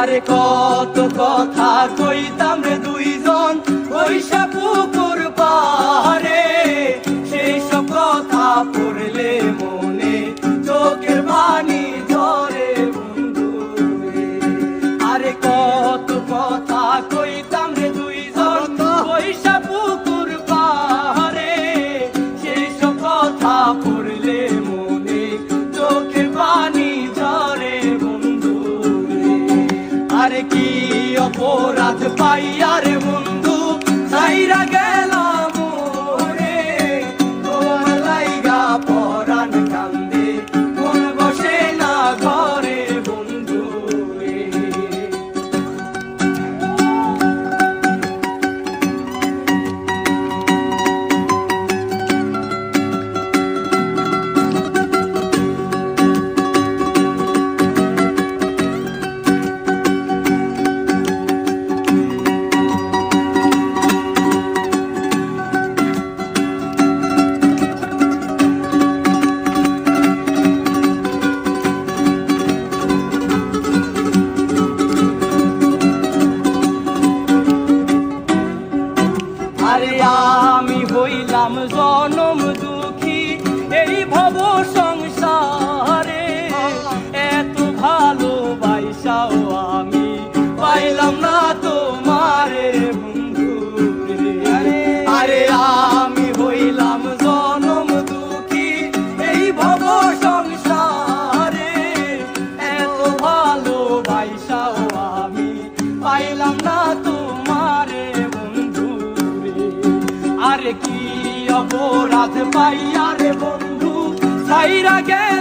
আরে কত কথা কইতাম রে দুইজন বৈশা পুকুর পারে, সেই সব কথা পড়লে মনে চোখের পানি ঝরে বন্ধু রে। আরে কত কথা কইতাম রে দুইজন বৈশা পুকুর পারে, সেই সব কথা পড়লে মনে চোখের পানি ঝরে বন্ধু রে। আরে কি অপরাধ পাইয়া রে বন্ধু ছাইরা গেলাম রে, তোমার লাইগা পরাণ কান্দে মন বসে না ঘরে বন্ধু রে। আরে আমি হইলাম জনম দুঃখী এই ভব সংসারে, এত ভালোবাসাও আমি পাইলাম না তোমারে বন্ধু রে। আরে আমি হইলাম জনম দুঃখী এই ভব সংসারে, এত ভালোবাসাও আমি পাইলাম না তোমারে বন্ধু রে। আরে কি অপরাধ পাইয়া রে বন্ধু ছাইরা গেল